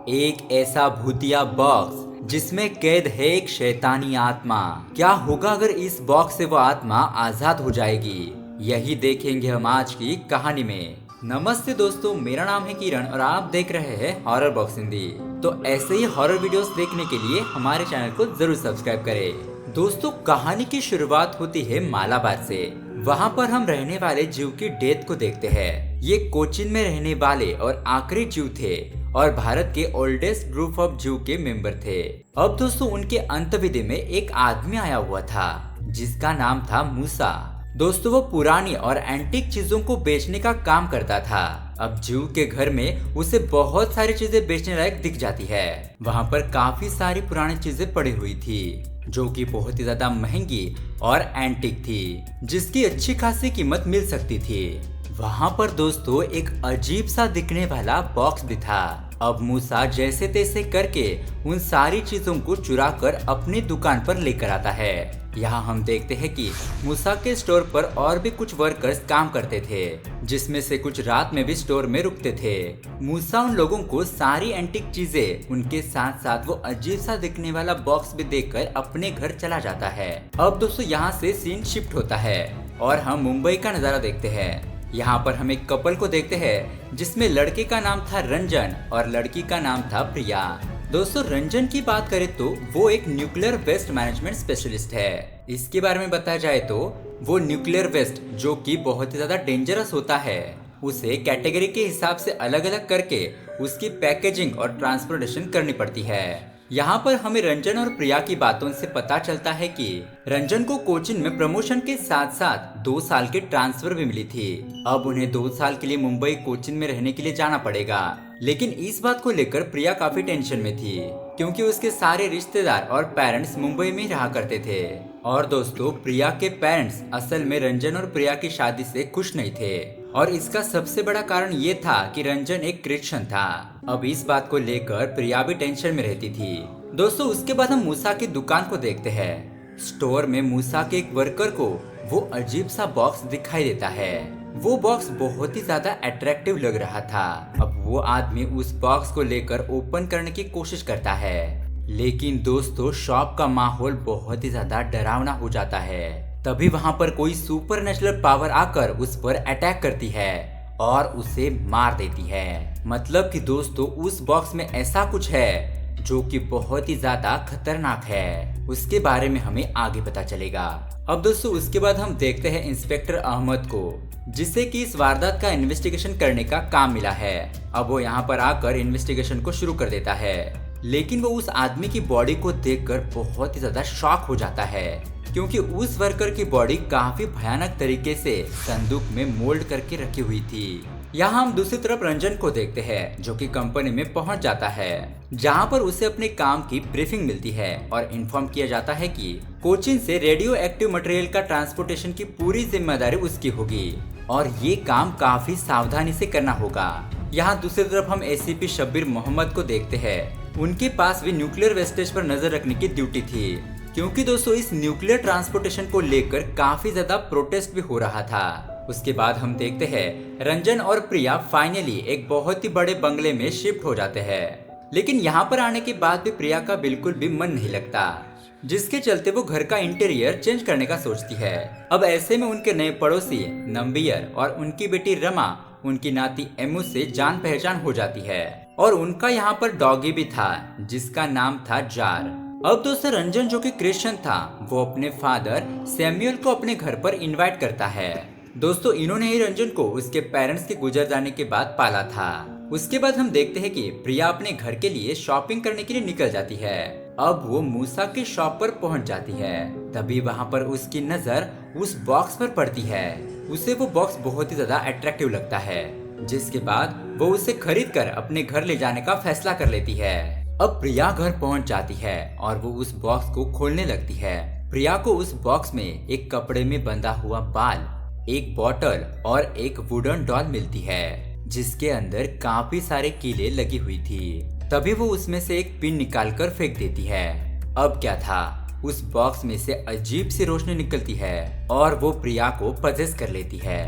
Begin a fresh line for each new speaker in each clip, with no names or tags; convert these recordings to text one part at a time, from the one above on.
एक ऐसा भूतिया बॉक्स जिसमें कैद है एक शैतानी आत्मा। क्या होगा अगर इस बॉक्स से वो आत्मा आजाद हो जाएगी? यही देखेंगे हम आज की कहानी में। नमस्ते दोस्तों, मेरा नाम है किरण और आप देख रहे हैं हॉरर बॉक्स हिंदी। तो ऐसे ही हॉरर वीडियोस देखने के लिए हमारे चैनल को जरूर सब्सक्राइब करें। दोस्तों, कहानी की शुरुआत होती है मालाबार से। वहाँ पर हम रहने वाले जीव की डेथ को देखते हैं। ये कोचीन में रहने वाले और आखिरी जीव थे और भारत के ओल्डेस्ट ग्रुप ऑफ जीव के मेंबर थे। अब दोस्तों, उनके अंत्यविधि में एक आदमी आया हुआ था जिसका नाम था मूसा। दोस्तों, वो पुरानी और एंटीक चीजों को बेचने का काम करता था। अब जीव के घर में उसे बहुत सारी चीजें बेचने लायक दिख जाती है। वहाँ पर काफी सारी पुरानी चीजें पड़ी हुई थी जो कि बहुत ही ज्यादा महंगी और एंटीक थी, जिसकी अच्छी खासी कीमत मिल सकती थी। वहाँ पर दोस्तों एक अजीब सा दिखने वाला बॉक्स भी था। अब मूसा जैसे तैसे करके उन सारी चीजों को चुरा कर अपनी दुकान पर लेकर आता है। यहाँ हम देखते हैं कि मूसा के स्टोर पर और भी कुछ वर्कर्स काम करते थे, जिसमें से कुछ रात में भी स्टोर में रुकते थे। मूसा उन लोगों को सारी एंटीक चीजें उनके साथ साथ वो अजीब सा दिखने वाला बॉक्स भी देकर अपने घर चला जाता है। अब दोस्तों यहाँ से सीन शिफ्ट होता है और हम मुंबई का नजारा देखते हैं। यहाँ पर हम एक कपल को देखते हैं जिसमें लड़के का नाम था रंजन और लड़की का नाम था प्रिया। दोस्तों, रंजन की बात करें तो वो एक न्यूक्लियर वेस्ट मैनेजमेंट स्पेशलिस्ट है। इसके बारे में बताया जाए तो वो न्यूक्लियर वेस्ट जो कि बहुत ही ज्यादा डेंजरस होता है, उसे कैटेगरी के हिसाब से अलग अलग करके उसकी पैकेजिंग और ट्रांसपोर्टेशन करनी पड़ती है। यहाँ पर हमें रंजन और प्रिया की बातों से पता चलता है कि रंजन को कोचीन में प्रमोशन के साथ साथ 2 साल की ट्रांसफर भी मिली थी। अब उन्हें 2 साल के लिए मुंबई कोचीन में रहने के लिए जाना पड़ेगा। लेकिन इस बात को लेकर प्रिया काफी टेंशन में थी क्योंकि उसके सारे रिश्तेदार और पेरेंट्स मुंबई में रहा करते थे। और दोस्तों, प्रिया के पेरेंट्स असल में रंजन और प्रिया की शादी से खुश नहीं थे और इसका सबसे बड़ा कारण ये था कि रंजन एक क्रिश्चियन था। अब इस बात को लेकर प्रिया भी टेंशन में रहती थी। दोस्तों, उसके बाद हम मूसा की दुकान को देखते हैं। स्टोर में मूसा के एक वर्कर को वो अजीब सा बॉक्स दिखाई देता है। वो बॉक्स बहुत ही ज्यादा अट्रैक्टिव लग रहा था। अब वो आदमी उस बॉक्स को लेकर ओपन करने की कोशिश करता है, लेकिन दोस्तों शॉप का माहौल बहुत ही ज्यादा डरावना हो जाता है। तभी वहाँ पर कोई सुपर नेचुरल पावर आकर उस पर अटैक करती है और उसे मार देती है। मतलब कि दोस्तों उस बॉक्स में ऐसा कुछ है जो कि बहुत ही ज्यादा खतरनाक है। उसके बारे में हमें आगे पता चलेगा। अब दोस्तों उसके बाद हम देखते हैं इंस्पेक्टर अहमद को, जिसे कि इस वारदात का इन्वेस्टिगेशन करने का काम मिला है। अब वो यहाँ पर आकर इन्वेस्टिगेशन को शुरू कर देता है, लेकिन वो उस आदमी की बॉडी को देखकर बहुत ही ज्यादा शॉक हो जाता है क्योंकि उस वर्कर की बॉडी काफी भयानक तरीके से संदूक में मोल्ड करके रखी हुई थी। यहाँ हम दूसरी तरफ रंजन को देखते हैं जो कि कंपनी में पहुंच जाता है, जहां पर उसे अपने काम की ब्रीफिंग मिलती है और इन्फॉर्म किया जाता है कि कोचीन से रेडियो एक्टिव मटेरियल का ट्रांसपोर्टेशन की पूरी जिम्मेदारी उसकी होगी और ये काम काफी सावधानी से करना होगा। यहाँ दूसरी तरफ हम एसीपी शब्बीर मोहम्मद को देखते हैं। उनके पास भी न्यूक्लियर वेस्टेज पर नजर रखने की ड्यूटी थी क्योंकि दोस्तों इस न्यूक्लियर ट्रांसपोर्टेशन को लेकर काफी ज्यादा प्रोटेस्ट भी हो रहा था। उसके बाद हम देखते हैं रंजन और प्रिया फाइनली एक बहुत ही बड़े बंगले में शिफ्ट हो जाते हैं। लेकिन यहाँ पर आने के बाद भी प्रिया का बिल्कुल भी मन नहीं लगता, जिसके चलते वो घर का इंटीरियर चेंज करने का सोचती है। अब ऐसे में उनके नए पड़ोसी नंबियर और उनकी बेटी रमा उनकी नाती एमू से जान पहचान हो जाती है और उनका यहाँ पर डॉगी भी था जिसका नाम था जार। अब दोस्तों रंजन जो कि क्रिश्चियन था वो अपने फादर सैमुअल को अपने घर पर इनवाइट करता है। दोस्तों इन्होंने ही रंजन को उसके पेरेंट्स के गुजर जाने के बाद पाला था। उसके बाद हम देखते हैं कि प्रिया अपने घर के लिए शॉपिंग करने के लिए निकल जाती है। अब वो मूसा की शॉप पर पहुंच जाती है। तभी वहां पर उसकी नजर उस बॉक्स पर पड़ती है। उसे वो बॉक्स बहुत ही ज्यादा अट्रैक्टिव लगता है, जिसके बाद वो उसे खरीद कर अपने घर ले जाने का फैसला कर लेती है। अब प्रिया घर पहुंच जाती है और वो उस बॉक्स को खोलने लगती है। प्रिया को उस बॉक्स में एक कपड़े में बंधा हुआ बाल, एक बॉटल और एक वुडन डॉल मिलती है, जिसके अंदर काफी सारे कीले लगी हुई थी। तभी वो उसमें से एक पिन निकालकर फेंक देती है। अब क्या था, उस बॉक्स में से अजीब सी रोशनी निकलती है और वो प्रिया को पजेस कर लेती है।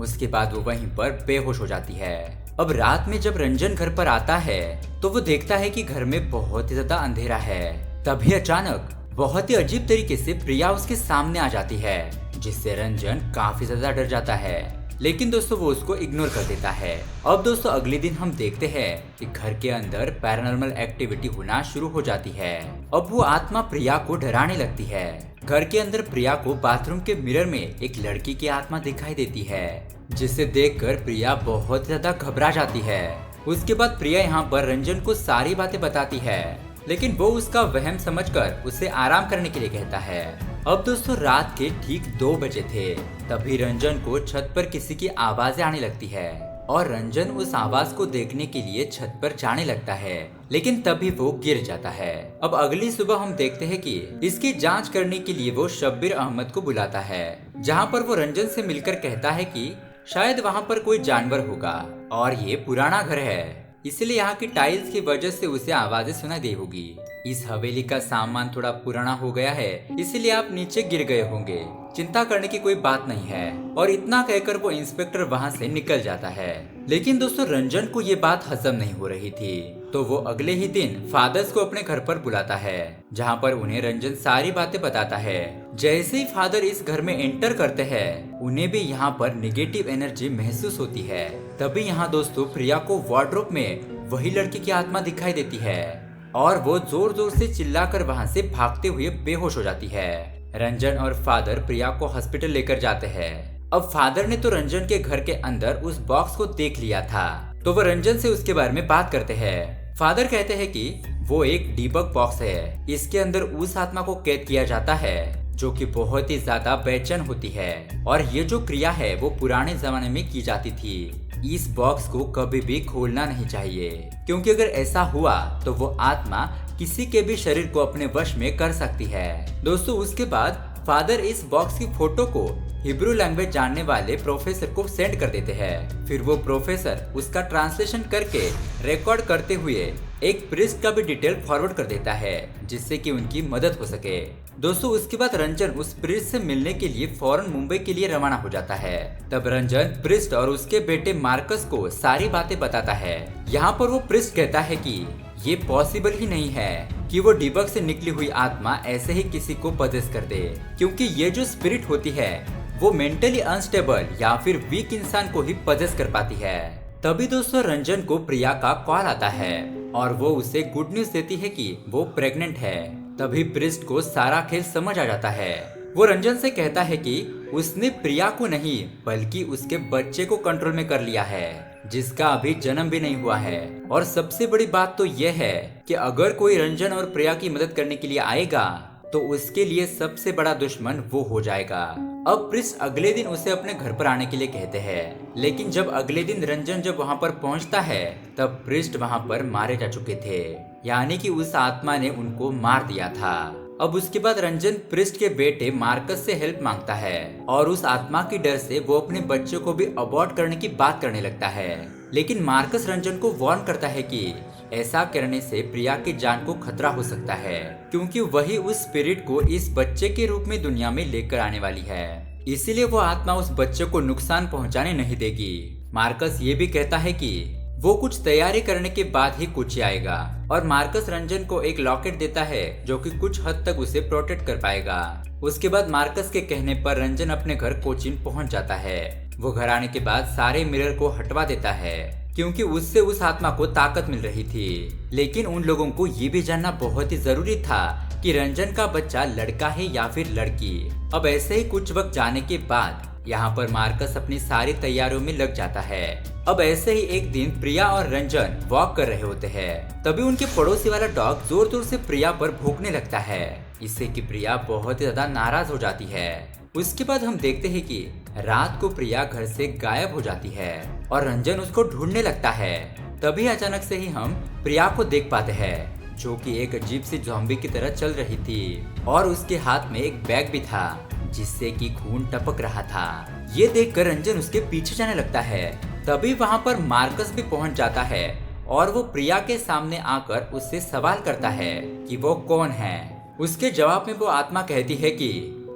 उसके बाद वो वहीं पर बेहोश हो जाती है। अब रात में जब रंजन घर पर आता है तो वो देखता है कि घर में बहुत ही ज्यादा अंधेरा है। तभी अचानक बहुत ही अजीब तरीके से प्रिया उसके सामने आ जाती है, जिससे रंजन काफी ज्यादा डर जाता है। लेकिन दोस्तों वो उसको इग्नोर कर देता है। अब दोस्तों अगले दिन हम देखते हैं कि घर के अंदर पैरानॉर्मल एक्टिविटी होना शुरू हो जाती है। अब वो आत्मा प्रिया को डराने लगती है। घर के अंदर प्रिया को बाथरूम के मिरर में एक लड़की की आत्मा दिखाई देती है, जिसे देखकर प्रिया बहुत ज्यादा घबरा जाती है। उसके बाद प्रिया यहाँ पर रंजन को सारी बातें बताती है, लेकिन वो उसका वहम समझकर उसे आराम करने के लिए कहता है। अब दोस्तों रात के ठीक 2 बजे थे। तभी रंजन को छत पर किसी की आवाजें आने लगती है और रंजन उस आवाज को देखने के लिए छत पर जाने लगता है, लेकिन तभी वो गिर जाता है। अब अगली सुबह हम देखते हैं कि इसकी जांच करने के लिए वो शब्बीर अहमद को बुलाता है, जहां पर वो रंजन से मिलकर कहता है कि शायद वहां पर कोई जानवर होगा और ये पुराना घर है, इसलिए यहाँ की टाइल्स की वजह से उसे आवाजें सुनाई दी होगी। इस हवेली का सामान थोड़ा पुराना हो गया है, इसलिए आप नीचे गिर गए होंगे, चिंता करने की कोई बात नहीं है। और इतना कहकर वो इंस्पेक्टर वहाँ से निकल जाता है। लेकिन दोस्तों रंजन को ये बात हजम नहीं हो रही थी, तो वो अगले ही दिन फादर्स को अपने घर पर बुलाता है, जहाँ पर उन्हें रंजन सारी बातें बताता है। जैसे ही फादर इस घर में एंटर करते हैं, उन्हें भी यहाँ पर निगेटिव एनर्जी महसूस होती है। तभी यहाँ दोस्तों प्रिया को वार्डरोब में वही लड़की की आत्मा दिखाई देती है और वो जोर जोर से चिल्लाकर वहाँ से भागते हुए बेहोश हो जाती है। रंजन और फादर प्रिया को हॉस्पिटल लेकर जाते हैं। अब फादर ने तो रंजन के घर के अंदर उस बॉक्स को देख लिया था, तो वो रंजन से उसके बारे में बात करते हैं। फादर कहते हैं कि वो एक डीबग बॉक्स है, इसके अंदर उस आत्मा को कैद किया जाता है जो कि बहुत ही ज्यादा बेचैन होती है, और ये जो क्रिया है वो पुराने जमाने में की जाती थी। इस बॉक्स को कभी भी खोलना नहीं चाहिए, क्योंकि अगर ऐसा हुआ तो वो आत्मा किसी के भी शरीर को अपने वश में कर सकती है। दोस्तों उसके बाद फादर इस बॉक्स की फोटो को हिब्रू लैंग्वेज जानने वाले प्रोफेसर को सेंड कर देते हैं। फिर वो प्रोफेसर उसका ट्रांसलेशन करके रिकॉर्ड करते हुए एक प्रीस्ट का भी डिटेल फॉरवर्ड कर देता है, जिससे कि उनकी मदद हो सके। दोस्तों उसके बाद रंजन उस प्रीस्ट से मिलने के लिए फौरन मुंबई के लिए रवाना हो जाता है। तब रंजन प्रीस्ट और उसके बेटे मार्कस को सारी बातें बताता है। यहाँ पर वो प्रीस्ट कहता है कि ये पॉसिबल ही नहीं है कि वो डिबग से निकली हुई आत्मा ऐसे ही किसी को पजेस कर दे, क्योंकि ये जो स्पिरिट होती है वो मेंटली अनस्टेबल या फिर वीक इंसान को ही पजेस कर पाती है। तभी दोस्तों रंजन को प्रिया का कॉल आता है और वो उसे गुड न्यूज देती है कि वो प्रेग्नेंट है। तभी प्रिस्ट को सारा खेल समझ आ जाता है। वो रंजन से कहता है कि उसने प्रिया को नहीं बल्कि उसके बच्चे को कंट्रोल में कर लिया है, जिसका अभी जन्म भी नहीं हुआ है। और सबसे बड़ी बात तो यह है कि अगर कोई रंजन और प्रिया की मदद करने के लिए आएगा तो उसके लिए सबसे बड़ा दुश्मन वो हो जाएगा। अब प्रिस्ट अगले दिन उसे अपने घर पर आने के लिए कहते हैं, लेकिन जब अगले दिन रंजन जब वहाँ पर पहुँचता है तब प्रिस्ट वहाँ पर मारे जा चुके थे, यानी कि उस आत्मा ने उनको मार दिया था। अब उसके बाद रंजन प्रिस्ट के बेटे मार्कस से हेल्प मांगता है और उस आत्मा की डर से वो अपने बच्चे को भी अबॉर्ट करने की बात करने लगता है। लेकिन मार्कस रंजन को वार्न करता है कि ऐसा करने से प्रिया की जान को खतरा हो सकता है, क्योंकि वही उस स्पिरिट को इस बच्चे के रूप में दुनिया में लेकर आने वाली है, इसीलिए वो आत्मा उस बच्चे को नुकसान पहुंचाने नहीं देगी। मार्कस ये भी कहता है कि वो कुछ तैयारी करने के बाद ही कुछ आएगा, और मार्कस रंजन को एक लॉकेट देता है जो कि कुछ हद तक उसे प्रोटेक्ट कर पाएगा। उसके बाद मार्कस के कहने पर रंजन अपने घर कोचीन पहुंच जाता है। वो घर आने के बाद सारे मिरर को हटवा देता है, क्योंकि उससे उस आत्मा को ताकत मिल रही थी। लेकिन उन लोगों को ये भी जानना बहुत ही जरूरी था कि रंजन का बच्चा लड़का है या फिर लड़की। अब ऐसे ही कुछ वक्त जाने के बाद यहाँ पर मार्कस अपनी सारी तैयारियों में लग जाता है। अब ऐसे ही एक दिन प्रिया और रंजन वॉक कर रहे होते हैं, तभी उनके पड़ोसी वाला डॉग जोर जोर से प्रिया पर भौंकने लगता है, इससे कि प्रिया बहुत ही ज्यादा नाराज हो जाती है। उसके बाद हम देखते हैं कि रात को प्रिया घर से गायब हो जाती है और रंजन उसको ढूंढने लगता है। तभी अचानक से ही हम प्रिया को देख पाते हैं, जो कि एक अजीब सी ज़ॉम्बी की तरह चल रही थी और उसके हाथ में एक बैग भी था जिससे कि खून टपक रहा था। ये देखकर रंजन उसके पीछे जाने लगता है। तभी वहाँ पर मार्कस भी पहुँच जाता है और वो प्रिया के सामने आकर उससे सवाल करता है कि वो कौन है। उसके जवाब में वो आत्मा कहती है कि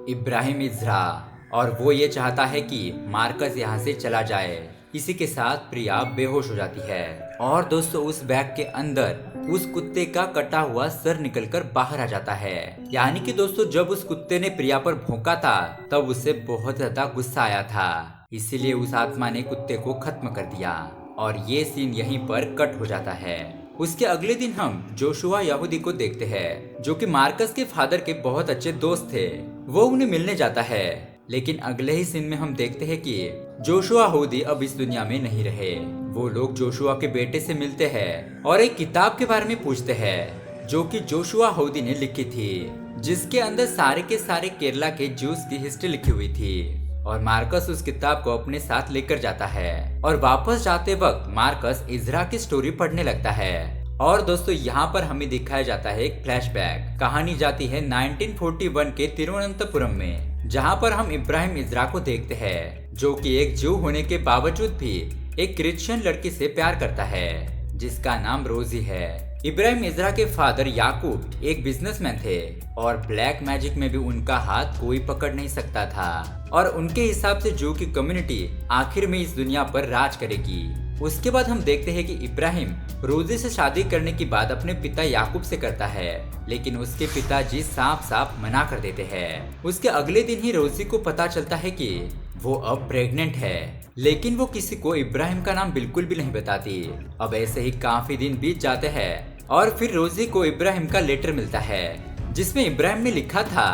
इब्राहिम इजरा, और वो ये चाहता है कि मार्कस यहाँ से चला जाए। इसी के साथ प्रिया बेहोश हो जाती है और दोस्तों उस बैग के अंदर उस कुत्ते का कटा हुआ सर निकलकर बाहर आ जाता है। यानी कि दोस्तों जब उस कुत्ते ने प्रिया पर भौंका था तब उसे बहुत ज्यादा गुस्सा आया था, इसीलिए उस आत्मा ने कुत्ते को खत्म कर दिया और ये सीन यहीं पर कट हो जाता है। उसके अगले दिन हम जोशुआ यहूदी को देखते हैं जो कि मार्कस के फादर के बहुत अच्छे दोस्त थे। वो उन्हें मिलने जाता है, लेकिन अगले ही सीन में हम देखते हैं कि जोशुआ यहूदी अब इस दुनिया में नहीं रहे। वो लोग जोशुआ के बेटे से मिलते हैं और एक किताब के बारे में पूछते हैं जो कि जोशुआ यहूदी ने लिखी थी, जिसके अंदर सारे के सारे केरला के जूस की हिस्ट्री लिखी हुई थी। और मार्कस उस किताब को अपने साथ लेकर जाता है और वापस जाते वक्त मार्कस इज़रा की स्टोरी पढ़ने लगता है। और दोस्तों यहाँ पर हमें दिखाया जाता है एक फ्लैशबैक। कहानी जाती है 1941 के तिरुवनंतपुरम में, जहाँ पर हम इब्राहिम इज़रा को देखते हैं जो कि एक जू होने के बावजूद भी एक क्रिश्चियन लड़की से प्यार करता है जिसका नाम रोजी है। इब्राहिम इज़रा के फादर याकूब एक बिजनेसमैन थे और ब्लैक मैजिक में भी उनका हाथ कोई पकड़ नहीं सकता था और उनके हिसाब से जू की कम्युनिटी आखिर में इस दुनिया पर राज करेगी। उसके बाद हम देखते हैं कि इब्राहिम रोजी से शादी करने की बात अपने पिता याकूब से करता है, लेकिन उसके पिताजी साफ साफ मना कर देते हैं। उसके अगले दिन ही रोजी को पता चलता है कि वो अब प्रेग्नेंट है, लेकिन वो किसी को इब्राहिम का नाम बिल्कुल भी नहीं बताती। अब ऐसे ही काफी दिन बीत जाते हैं और फिर रोजी को इब्राहिम का लेटर मिलता है जिसमें इब्राहिम ने लिखा था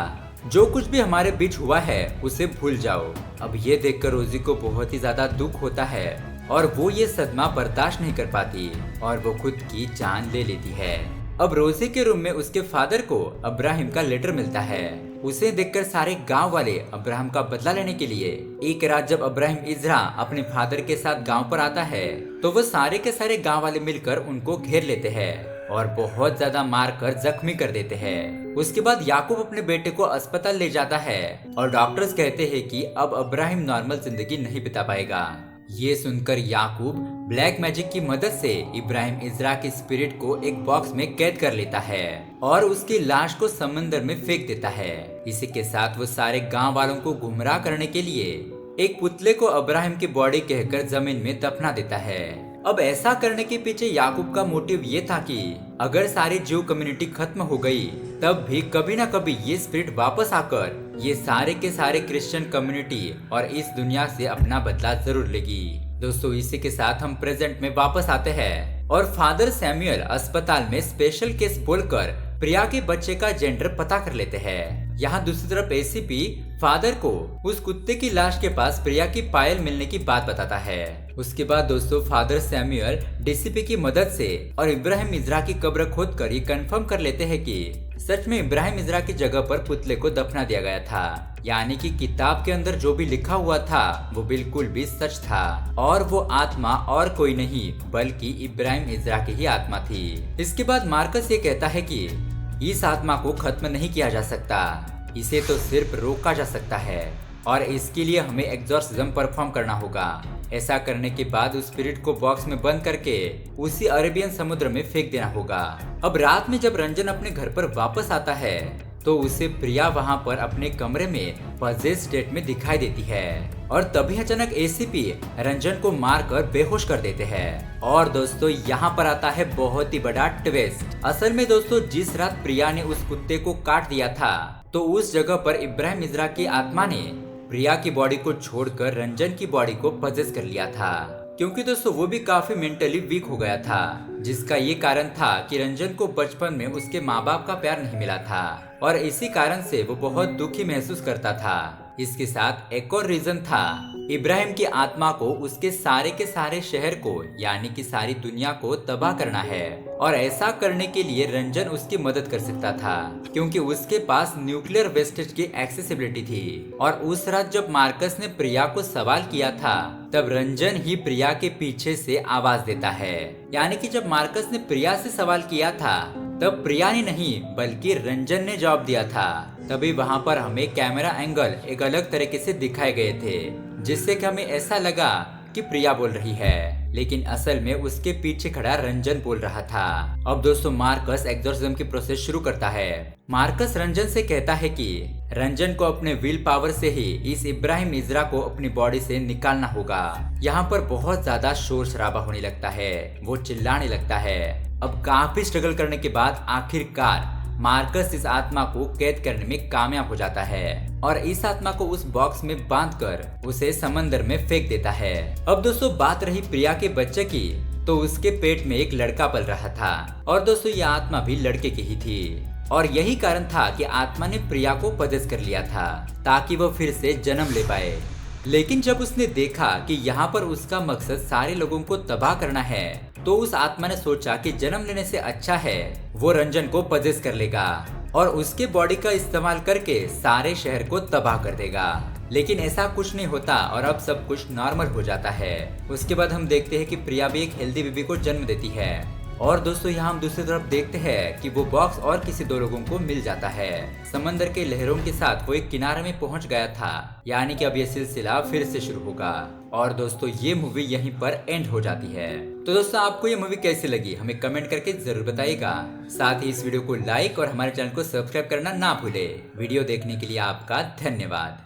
जो कुछ भी हमारे बीच हुआ है उसे भूल जाओ। अब ये देखकर रोजी को बहुत ही ज्यादा दुख होता है और वो ये सदमा बर्दाश्त नहीं कर पाती और वो खुद की जान ले लेती है। अब रोजी के रूम में उसके फादर को इब्राहिम का लेटर मिलता है। उसे देखकर सारे गांव वाले इब्राहिम का बदला लेने के लिए एक रात जब इब्राहिम इज़रा अपने फादर के साथ गांव पर आता है तो वो सारे के सारे गांव वाले मिलकर उनको घेर लेते हैं और बहुत ज्यादा मार कर जख्मी कर देते हैं। उसके बाद याकूब अपने बेटे को अस्पताल ले जाता है और डॉक्टर्स कहते हैं कि अब इब्राहिम नॉर्मल जिंदगी नहीं बिता पाएगा। ये सुनकर याकूब ब्लैक मैजिक की मदद से इब्राहिम इज़रा के स्पिरिट को एक बॉक्स में कैद कर लेता है और उसकी लाश को समंदर में फेंक देता है। इसी के साथ वो सारे गांव वालों को गुमराह करने के लिए एक पुतले को इब्राहिम की बॉडी कहकर जमीन में दफना देता है। अब ऐसा करने के पीछे याकूब का मोटिव ये था कि अगर सारी ज्यू कम्युनिटी खत्म हो गई तब भी कभी ना कभी ये स्पिरिट वापस आकर ये सारे के सारे क्रिश्चियन कम्युनिटी और इस दुनिया से अपना बदला जरूर लेगी। दोस्तों इसी के साथ हम प्रेजेंट में वापस आते हैं और फादर सैमुअल अस्पताल में स्पेशल केस बोलकर प्रिया के बच्चे का जेंडर पता कर लेते हैं। यहाँ दूसरी तरफ एसीपी फादर को उस कुत्ते की लाश के पास प्रिया की पायल मिलने की बात बताता है। उसके बाद दोस्तों फादर सैमुअल डीसीपी की मदद से और इब्राहिम इज़रा की कब्र खोद कर ये कंफर्म कर लेते हैं कि सच में इब्राहिम इज़रा की जगह पर पुतले को दफना दिया गया था। यानी कि किताब के अंदर जो भी लिखा हुआ था वो बिल्कुल भी सच था और वो आत्मा और कोई नहीं बल्कि इब्राहिम इज़रा की ही आत्मा थी। इसके बाद मार्कस ये कहता है कि इस आत्मा को खत्म नहीं किया जा सकता, इसे तो सिर्फ रोका जा सकता है और इसके लिए हमें एग्जॉर्सिज्म परफॉर्म करना होगा। ऐसा करने के बाद उस स्पिरिट को बॉक्स में बंद करके उसी अरेबियन समुद्र में फेंक देना होगा। अब रात में जब रंजन अपने घर पर वापस आता है तो उसे प्रिया वहां पर अपने कमरे में पजेस स्टेट में दिखाई देती है और तभी अचानक एसीपी रंजन को मारकर बेहोश कर देते हैं। और दोस्तों यहाँ पर आता है बहुत ही बड़ा ट्विस्ट। असल में दोस्तों जिस रात प्रिया ने उस कुत्ते को काट दिया था तो उस जगह पर इब्राहिम इज़रा की आत्मा ने प्रिया की बॉडी को छोड़कर रंजन की बॉडी को पजेस कर लिया था, क्योंकि दोस्तों वो भी काफी मेंटली वीक हो गया था, जिसका ये कारण था कि रंजन को बचपन में उसके माँ बाप का प्यार नहीं मिला था और इसी कारण से वो बहुत दुखी महसूस करता था। इसके साथ एक और रीजन था इब्राहिम की आत्मा को उसके सारे के सारे शहर को यानी कि सारी दुनिया को तबाह करना है और ऐसा करने के लिए रंजन उसकी मदद कर सकता था क्योंकि उसके पास न्यूक्लियर वेस्टेज की एक्सेसिबिलिटी थी। और उस रात जब मार्कस ने प्रिया को सवाल किया था तब रंजन ही प्रिया के पीछे से आवाज देता है, यानी कि जब मार्कस ने प्रिया से सवाल किया था तब प्रिया ने नहीं बल्कि रंजन ने जवाब दिया था। तभी वहां पर हमें कैमरा एंगल एक अलग तरीके से दिखाए गए थे जिससे कि हमें ऐसा लगा कि प्रिया बोल रही है। लेकिन असल में उसके पीछे खड़ा रंजन बोल रहा था। अब दोस्तों मार्कस एग्जॉर्सिज्म की प्रोसेस शुरू करता है। मार्कस रंजन से कहता है कि रंजन को अपने विल पावर से ही इस इब्राहिम इजरा को अपनी बॉडी से निकालना होगा। यहाँ पर बहुत ज्यादा शोर शराबा होने लगता है, वो चिल्लाने लगता है। अब काफी स्ट्रगल करने के बाद आखिरकार मार्कस इस आत्मा को कैद करने में कामयाब हो जाता है और इस आत्मा को उस बॉक्स में बांधकर उसे समंदर में फेंक देता है। अब दोस्तों बात रही प्रिया के बच्चे की, तो उसके पेट में एक लड़का पल रहा था और दोस्तों ये आत्मा भी लड़के की ही थी और यही कारण था कि आत्मा ने प्रिया को पजेस कर लिया था ताकि वो फिर से जन्म ले पाए। लेकिन जब उसने देखा कि यहाँ पर उसका मकसद सारे लोगों को तबाह करना है, तो उस आत्मा ने सोचा कि जन्म लेने से अच्छा है वो रंजन को पजेस कर लेगा और उसके बॉडी का इस्तेमाल करके सारे शहर को तबाह कर देगा। लेकिन ऐसा कुछ नहीं होता और अब सब कुछ नॉर्मल हो जाता है। उसके बाद हम देखते हैं कि प्रिया भी एक हेल्दी बेबी को जन्म देती है और दोस्तों यहाँ हम दूसरी तरफ देखते हैं कि वो बॉक्स और किसी दो लोगों को मिल जाता है। समंदर के लहरों के साथ वो एक किनारे में पहुंच गया था, यानी कि अब ये सिलसिला फिर से शुरू होगा और दोस्तों ये मूवी यहीं पर एंड हो जाती है। तो दोस्तों आपको ये मूवी कैसी लगी हमें कमेंट करके जरूर बताइएगा। साथ ही इस वीडियो को लाइक और हमारे चैनल को सब्सक्राइब करना ना भूले। वीडियो देखने के लिए आपका धन्यवाद।